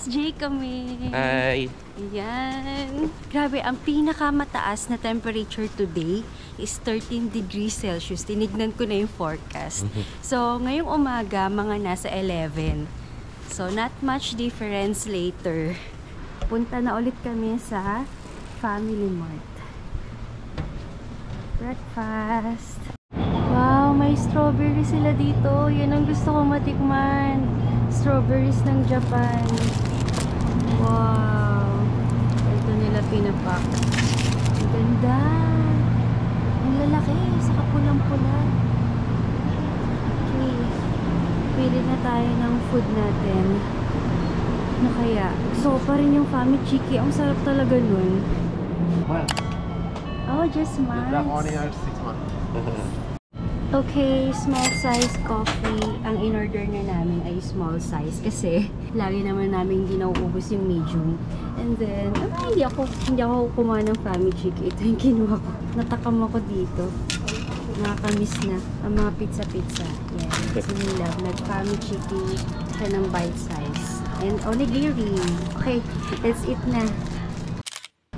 SJ kami. Hi! Ayan. Grabe, ang pinakamataas na temperature today is 13 degrees Celsius. Tinignan ko na yung forecast. So, ngayong umaga, mga nasa 11. So, not much difference later. Punta na ulit kami sa Family Mart. Breakfast. Wow, may strawberry sila dito. Yan ang gusto ko matikman. Strawberries ng Japan. Wow. Ito nila pinapak. Ang ganda. Ang lalaki. Saka pulang-pula. Okay. Pili na tayo ng food natin. Ano kaya? Gusto ko pa rin yung Fami Chiki. Ang sarap talaga nun. Oh, just months. Black onion 6 months. Okay, small size coffee. Ang in-order na namin ay small size kasi lagi naman namin hindi nauubos yung medium. And then, hindi ako kumuha ng Fami Chiki. Ito yung kinuha ko. Natakam ako dito. Nakakamiss na ang mga pizza-pizza. Yan. Kasi nila, nag-Fami Chiki siya ng bite size. And onigiri. Okay, let's eat na.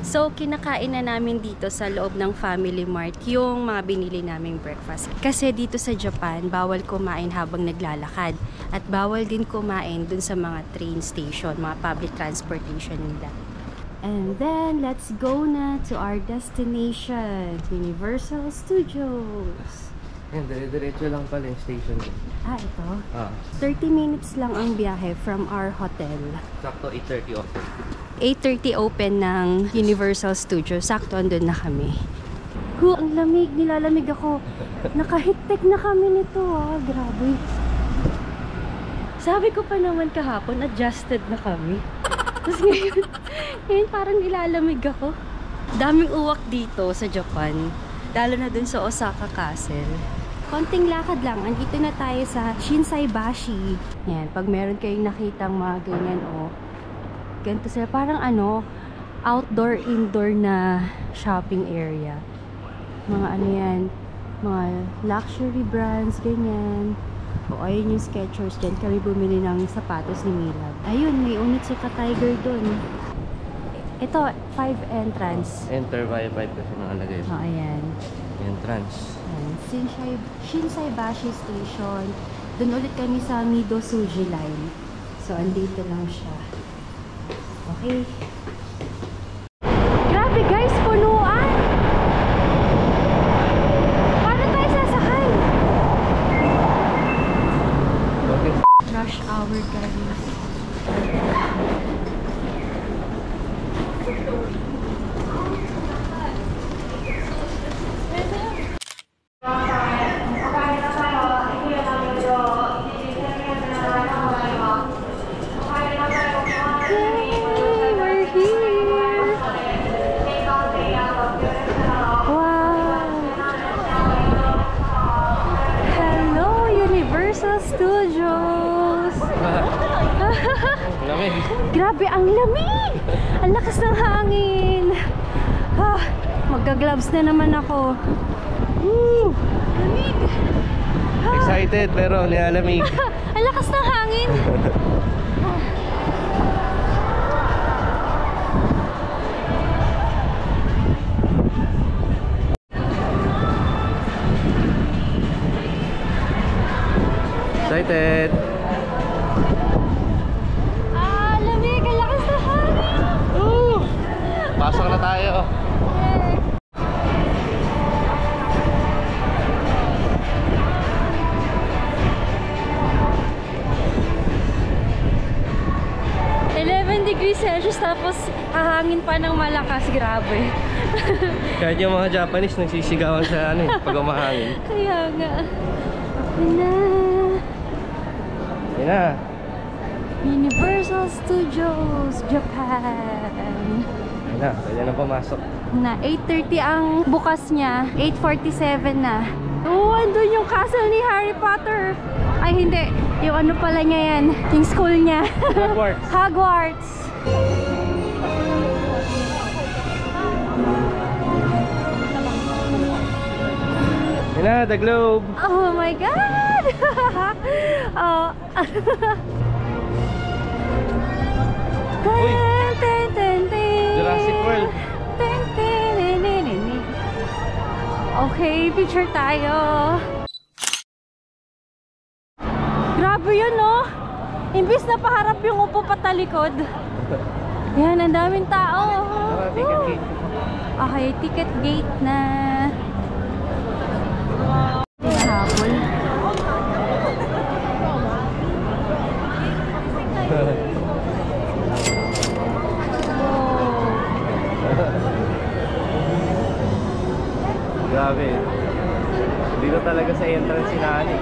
So, kinakain na namin dito sa loob ng Family Mart yung mga binili naming breakfast. Kasi dito sa Japan, bawal kumain habang naglalakad. At bawal din kumain dun sa mga train station, mga public transportation nila. And then, let's go na to our destination, Universal Studios. Yan, dire-diretso lang pala yung station. Ah, ito? 30 minutes lang ang biyahe from our hotel. Sakto 8:30 open. 8:30 open ng Universal Studios. Sakto andun na kami. Ang lamig. Nilalamig ako. Nakahitek na kami nito Grabe. Sabi ko pa naman kahapon, adjusted na kami. Tapos ngayon parang nilalamig ako. Daming uwak dito sa Japan. Lalo na dun sa Osaka Castle. Konting lakad lang. Andito na tayo sa Shinsaibashi. Yan. Pag meron kayong nakitang mga ganyan ganito sila. Parang outdoor-indoor na shopping area. Mga yan. Mga luxury brands, ganyan. O ayun yung Skechers dyan. Kami bumili ng sapatos ni Milab. Ayun, may Onitsuka Tiger dun. Ito, 5 entrance. Enter via 5 kasi nakalagay. Ayan. Entrance. Shinsaibashi Station. Doon ulit kami sa Mido Suji Line. So, andito lang siya. Okay. Grabe guys, punuan! Paano tayo sasakay? Rush hour guys. Studios. Lamig. Grabe, ang lamig! Ang lakas ng hangin. Magka-gloves na naman ako. Woo! Lamig! Excited pero nilalamig. Ang lakas ng hangin. Excited! Lamig! Ang lakas ng hangin! Pasok na tayo! Degrees Celsius tapos hahangin pa ng malakas. Grabe. Kahit yung mga Japanese nagsisigawan sa pag umahangin. Kaya nga. Yan na. Universal Studios Japan. Yan na, pwede na pumasok. 8:30 ang bukas niya. 8:47 na. Andun yung castle ni Harry Potter. Ay, hindi. Yung ano pala niya yan. Yung school niya. Hogwarts. Hogwarts. Yan na, the globe. Oh my God! Oh. Uy! Jurassic World. Okay, picture tayo. Grabe yun, no? Imbis na paharap yung upo patalikod. Yan, ang daming tao. Ticket gate. Okay, ticket gate na. Habol. Grabe. Dito talaga sa entrance sinali.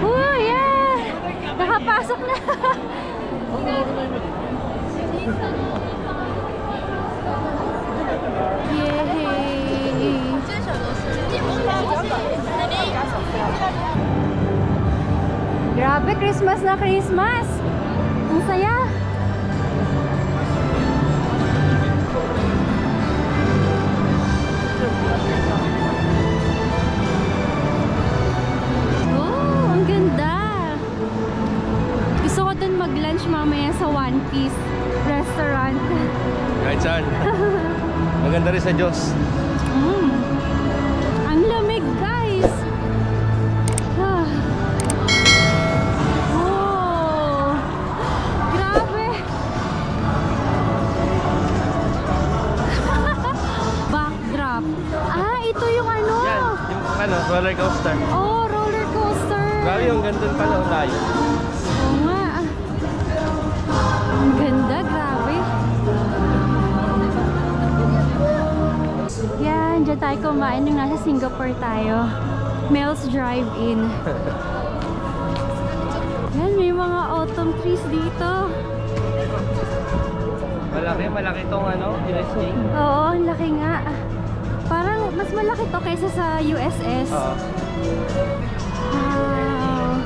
Oh, yeah! Nakapasok na. Yay! Grabe, Christmas na Christmas! Ang saya! Oh, ang ganda! Gusto ko dun mag-lunch mamaya sa One Piece restaurant. Kahit saan. Maganda rin sa Diyos. Ang lamig, guys! Ah. Oh! Grabe! Backdrop. Ah, ito yung ano? Yan, yung roller coaster. Oh, roller coaster! Grabe yung ganda pala ang layo. Oo nga. Ang ganda, grabe. Yan, dyan tayo kumain nung nasa Singapore tayo. Mel's Drive-In. Yan, may mga autumn trees dito. Malaki tong USJ. Oo, ang laki nga. Parang mas malaki to kaysa sa USS. Oo. Wow.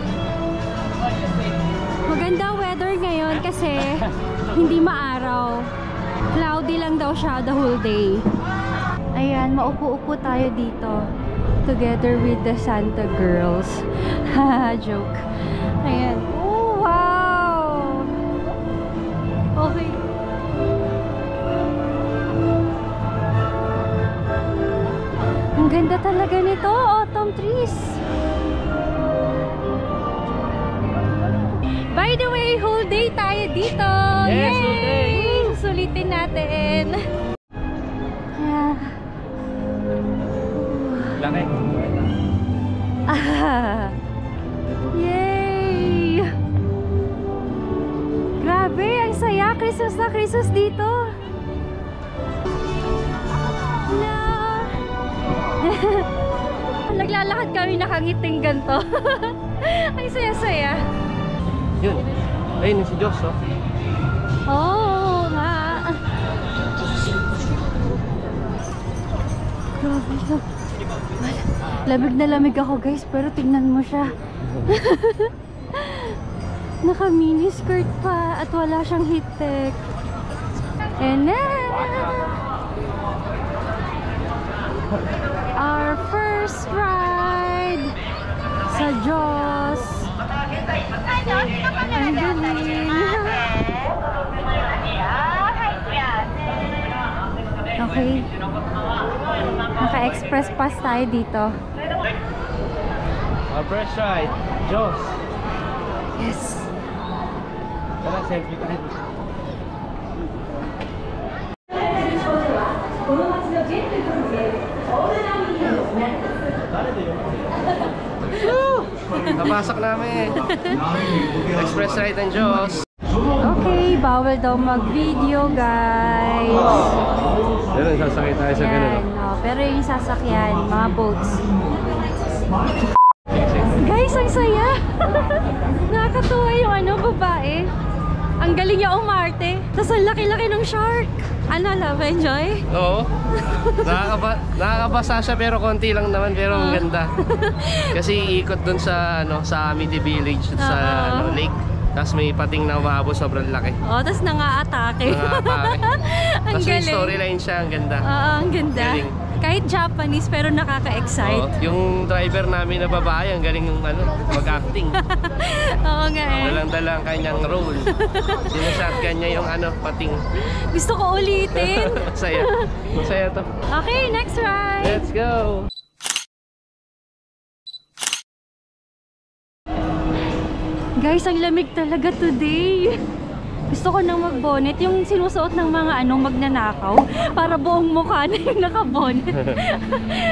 Maganda weather ngayon kasi hindi maaraw. Cloudy lang daw siya the whole day. Ayan, maupo-upo tayo dito. Together with the Santa girls. Haha, joke. Ayan. Oh, wow! Okay. Ang ganda talaga nito, autumn trees. By the way, whole day tayo dito. Yes, Yay! whole day. Sulitin natin. Laki. Ah. Yay! Grabe, ang saya. Christmas na Christmas dito. No. Naglalakad kami nakangiting ganito. Ang saya-saya. Yun. Ayun si Diyos, oh. Oo nga. Grabe siya. Lamig na lamig ako, guys, pero tingnan mo siya. Naka mini skirt pa at wala siyang heat tech. And then our first ride sa Diyos. Ang galing. Okay. Naka-express pass tayo dito. Our first ride, Diyos. Yes. Tara, selfie tayo. Napasok namin. Express ride ng Diyos. Okay, bawal daw mag-video, guys. Pero sasakay tayo sa ganun. Yan, no, pero yung sasakyan, mga boats. Guys, ang saya! Nakakatuwa yung babae. Ang galing niya umarte. Tapos ang laki-laki ng shark. Ano, love, enjoy? Oo. Nakakabasa siya pero konti lang naman, pero ang ganda. Kasi ikot dun sa sa Amity Village sa lake. Tapos may pating na umabot, sobrang laki. Oh, tapos nanga-atake. Nangaatake. Ang Tapos may galing. storyline siya, ang ganda. Oo, ang ganda. Galing. Kahit Japanese pero nakaka-excite. Oo, yung driver namin na babae, ang galing yung mag-acting. Oo nga eh. Dalang-dala ang kanyang role. Sinashotgun niya yung pating. Gusto ko ulitin. Masaya. Masaya to. Okay, next ride. Let's go! Guys, ang lamig talaga today. Gusto ko nang mag-bonnet. Yung sinusuot ng mga magnanakaw. Para buong mukha na yung naka-bonnet.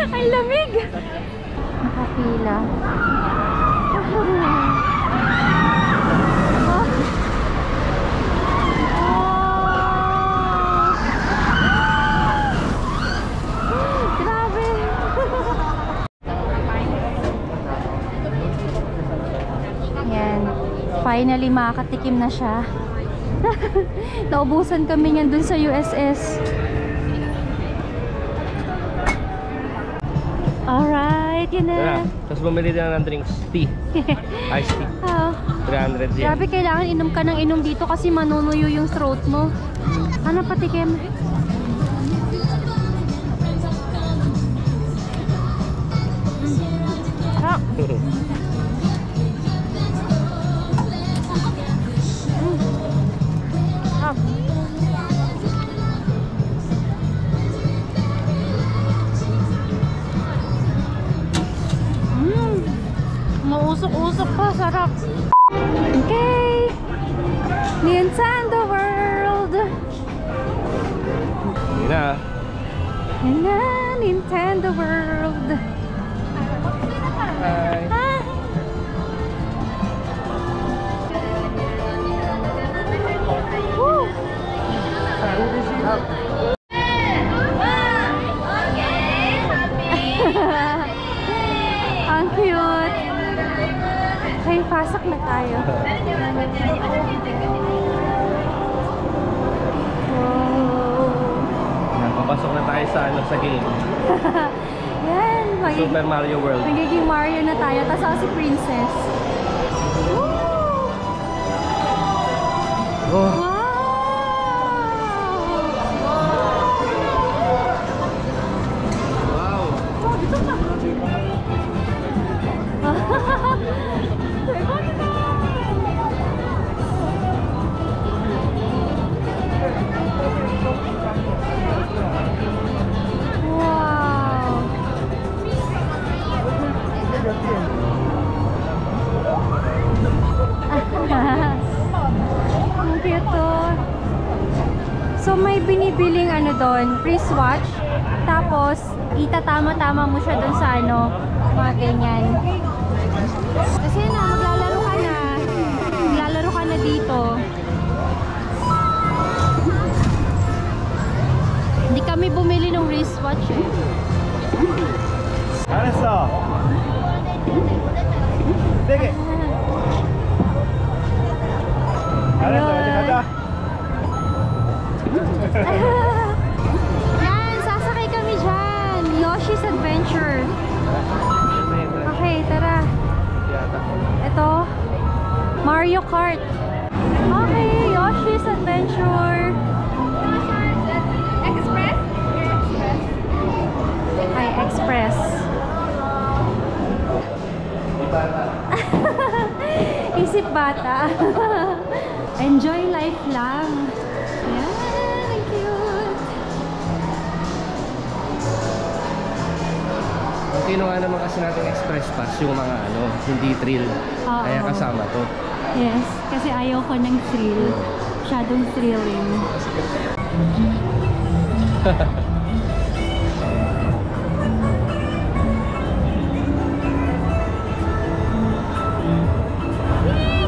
Ang lamig. Nakapila. Grabe. Yan. Finally, makakatikim na siya. Naubusan kami niyan dun sa USS. Alright, yun na. Tapos bumili din ng drinks. Tea. Iced tea. 300 yen. Grabe, kailangan inom ka ng inom dito kasi manunuyo yung throat mo. Ano patikim? Mausok-usok pa, sarap. Okay, Nintendo World. Yun na. Yun na, Nintendo World. Hi. Woo! Ang cute. Okay, pasok na tayo. Papasok na tayo sa game. Yan, Super Mario World. magiging Mario na tayo. Tapos ako si Princess. Oh. Wow! Wow. Ang cute to. So may binibiling doon, wristwatch. Tapos itatama-tama mo siya doon sa mga ganyan. Kasi maglalaro ka na. Maglalaro ka na dito. Hindi kami bumili ng wristwatch eh. Alright. Sige. Yan, sasakay kami dyan. Yoshi's Adventure. Okay, tara. Ito, Mario Kart. Okay, Yoshi's Adventure. Express? Hi, Express. Isip bata. Enjoy life lang. Yan, ang cute. Kinuha naman kasi natin express pass yung mga hindi thrill. Kaya kasama to. Yes, kasi ayaw ko ng thrill. Masyadong thrilling.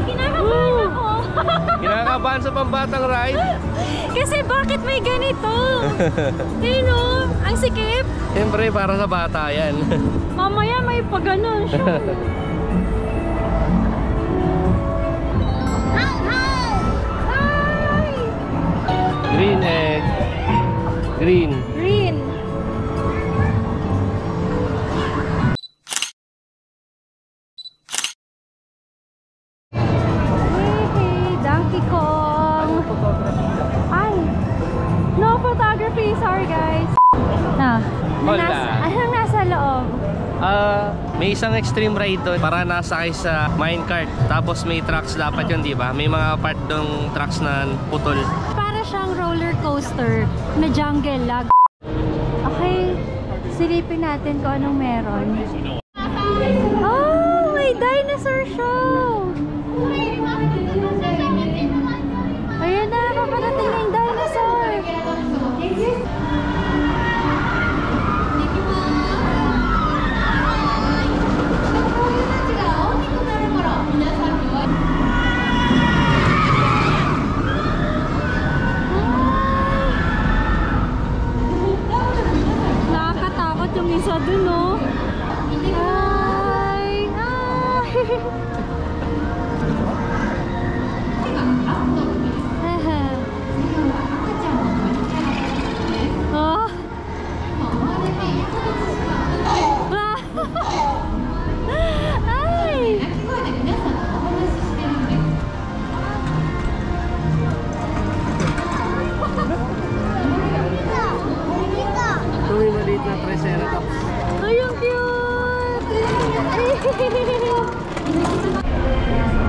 Kinakabahan ako. Kinakabahan sa pambatang ride? Kasi bakit may ganito? Ang sikip. Siyempre, para sa bata yan. Mamaya may paganon siya. Green egg. Green. Green. Hey, Donkey Kong. Ay, no photography. Sorry guys. Wala. Anong nasa loob? May isang extreme ride doon para nasakay sa minecart. Tapos may tracks dapat yun, di ba? May mga part dong tracks na putol. Para siyang roller coaster na jungle lag. Okay, silipin natin kung anong meron. Oh, may dinosaur show! Ayan na, paparating na yung dinosaur! Nakakatakot yung isa dun, no? Ay! Ay! Oh! Ay! Ito may maliit na triceratops. Ay, ang cute!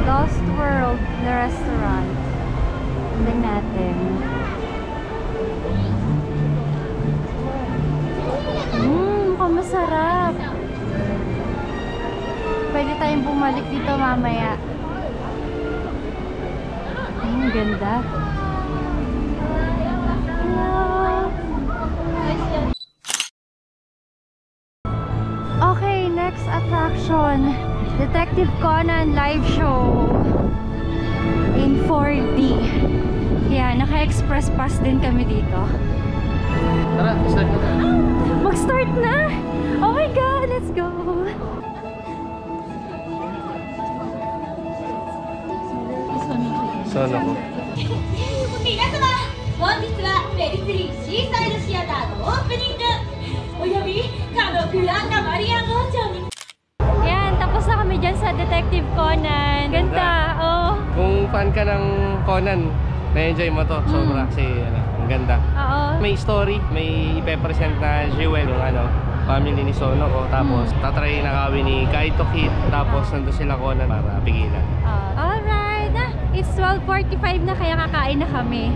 Lost World, the restaurant. Tignan natin. Mukhang masarap. Pwede tayong bumalik dito mamaya. Ganda. Okay, next attraction. Detective Conan live show in 4D. Yeah, naka-express pass din kami dito. Tara, start na. Mag-start na! Oh my God, let's go! Sono ko. 皆様、本日はフェリツリーシーサイドシアターのオープニングおよびかのグランダマリアン王朝に Yan, tapos na kami dyan sa Detective Conan. Ganda, oh. Kung fan ka ng Conan, na-enjoy mo to. Sobra kasi ang ganda. Oo. May story, may ipepresent na Jewel, yung family ni Sono ko. Tapos tatry nakawin ni Kaito Kid. Tapos nandun sila Conan para pigilan. Alright, it's 12:45 na kaya kakain na kami.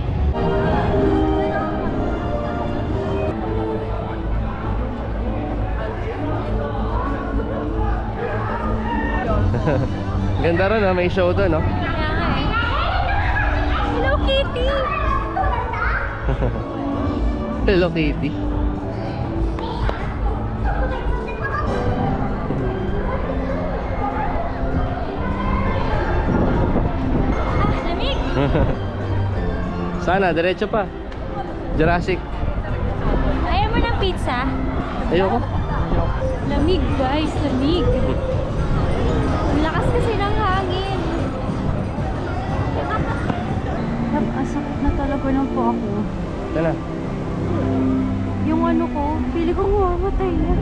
Ganda rin, may show doon, no? Kaya nga eh. Hello, Kitty! Hello, Kitty. Lamig! Sana, diretso pa. Jurassic. Ayaw mo ng pizza? Ayoko. Lamig, guys, lamig. Ang lakas kasi ng hangin. Sakit na talaga ng po ako. Tala. Yung ano ko, pili ko mamamatay na.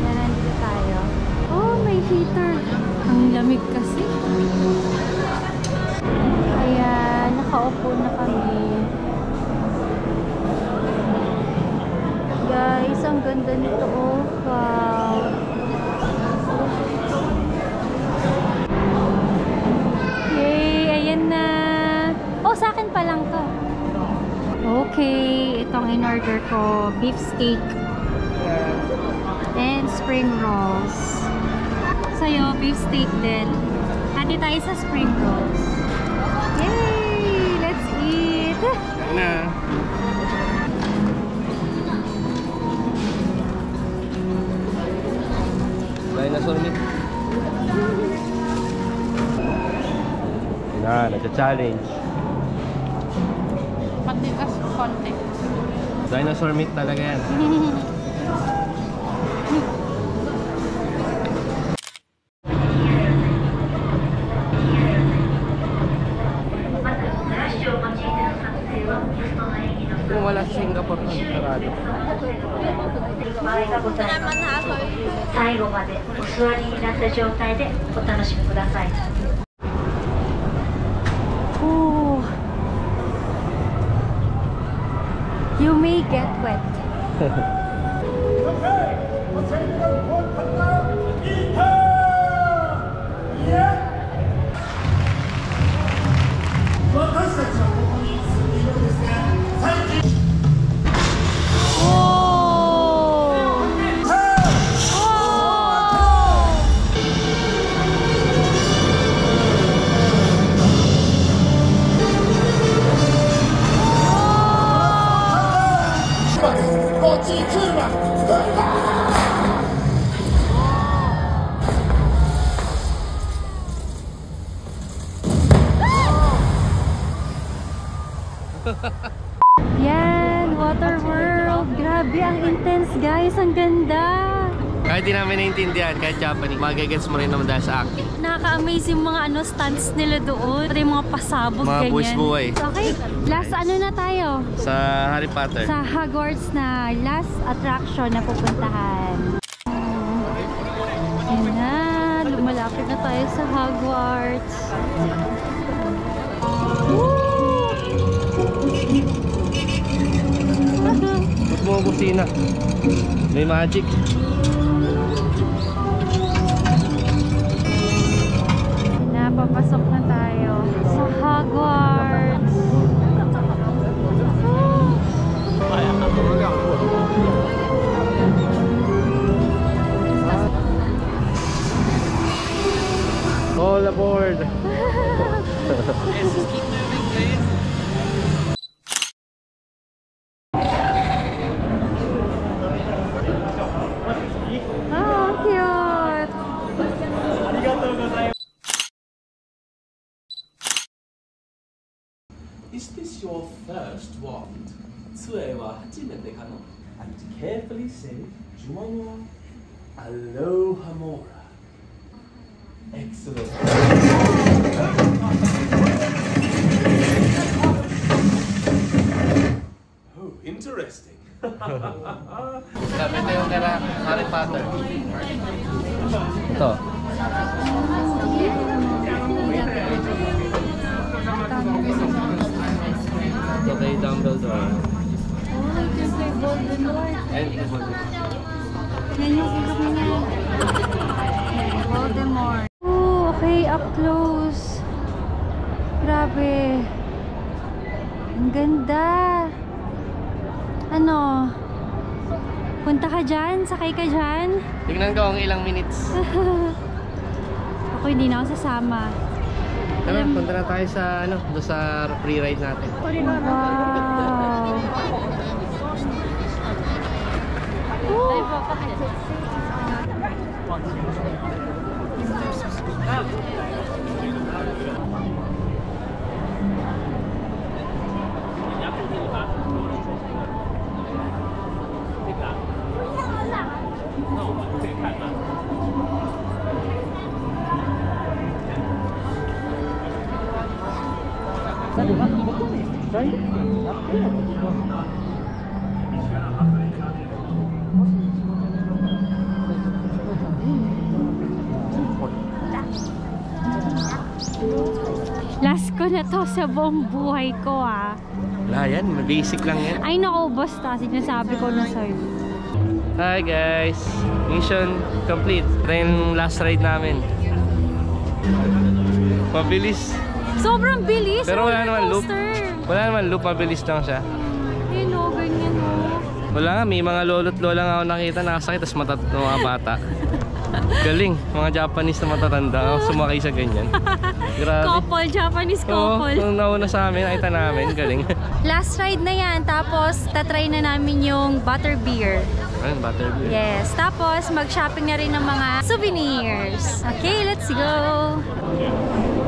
Yan, nandito tayo. Oh, may heater. Ang lamig kasi. Ayan, nakaupo na kami. Guys, ang ganda nito. Oh, wow. Yay, ayan na. Oh, sa akin pa lang to. Okay, itong in-order ko, beef steak and spring rolls. Sa'yo, beef steak din. Hati tayo sa spring rolls. Yay! Let's eat! Na. Dinosaur meat. Na, nagcha-challenge. Patigas konti. Dinosaur meat talaga yan. Kung wala sa Singapore, sarado. 最後までお座りになった状態でお楽しみください。 Ooh. You may get wet. Yan, Water World. Grabe, ang intense guys. Ang ganda. Kahit di namin naintindihan, kahit Japanese, magagets mo rin naman dahil sa acting. Nakaka-amaze yung mga stunts nila doon. Pati yung mga pasabog, Mga ganyan. buwis buhay. So, okay, last ano na tayo? Sa Harry Potter. Sa Hogwarts na last attraction na pupuntahan. Yan na, lumalapit na tayo sa Hogwarts. Ba't mo busina? May magic. Napapasok na tayo sa Hogwarts. All aboard! Oh, cute! Is this your first wand? 杖は初めてかの And carefully say, Juano Aloha Mora. Excellent. Oh, interesting. Sabi ito yung kala Harry Potter. Ito. Ito kay Dumbledore. Oh, ito kay Voldemort. And ito po. Yan yung ilok niya. Voldemort. Oh, okay, up close. Grabe. Ang ganda. Ano? Punta ka dyan? Sakay ka dyan? Tignan ko ang ilang minutes. Ako hindi na ako sasama. Tara, punta na tayo sa doon sa free ride natin. Wow. Last ko na to sa buong buhay ko ah. Wala yan, basic lang yan. Ay nako, basta sinasabi ko na sa'yo. Hi guys! Mission complete. Ito yung last ride namin. Mabilis. Sobrang bilis. Pero wala naman loop. rollercoaster. Wala naman loop, mabilis lang siya. Yun o, ganyan o. Wala nga, may mga lolo't lola nga ako nakita nakasakit, tapos mga bata. Galing, mga Japanese na matatanda sumakay sa ganyan. Grabe. Couple, Japanese couple. Oo, nung nauna sa amin, nakita namin, galing. Last ride na yan, tapos tatry na namin yung butterbeer. Ayun, butterbeer. Yes, tapos mag-shopping na rin ng mga souvenirs. Okay, let's go!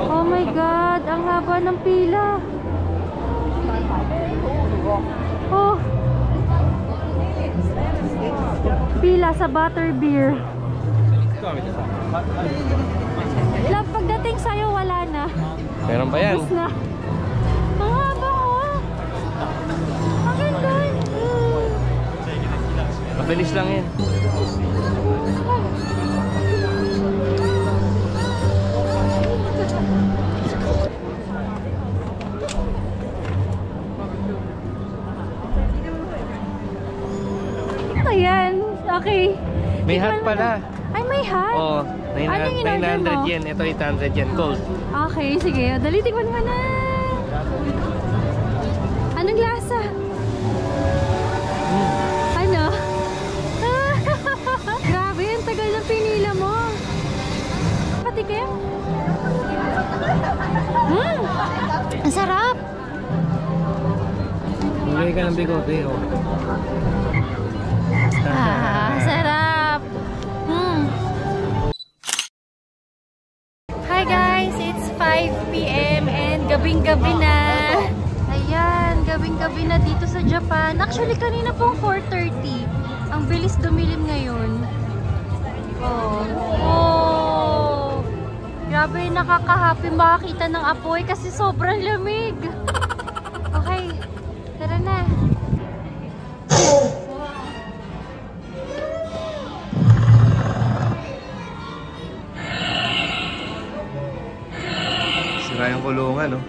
Oh my God, ang haba ng pila. Oh! Pila sa butterbeer. Love, pagdating sa'yo, wala na. Meron pa yan. Tapos na. Ang haba oh! Ang ganda! Mabilis lang yan. Okay. May hat pala. Ay, may hat? Oo. Ano yung in-order 900 mo? yen. Ito 800 yen. Gold. Okay, sige. Dali, tikman mo na. Anong lasa? Ano? Grabe, ang tagal ng pinila mo. Patikim? Ang sarap! Bigay ka ng bigote. Oh. Sarap! Hi guys! It's 5 PM and gabing-gabi na. Ayan, gabing-gabi na dito sa Japan. Actually, kanina pong 4:30. Ang bilis dumilim ngayon. Oh! Grabe, nakaka-happy makakita ng apoy kasi sobrang lamig. Okay, tara na. Sira yung kulungan, no?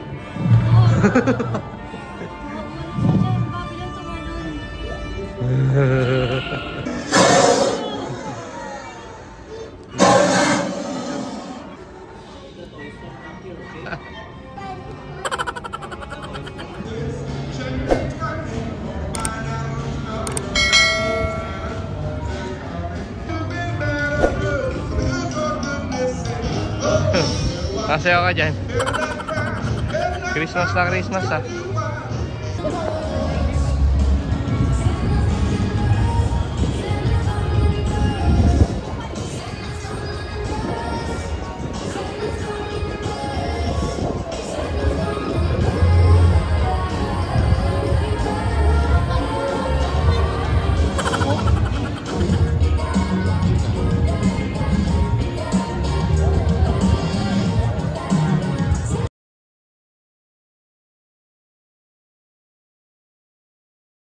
Kasayaw ka dyan. Christmas na Christmas ah.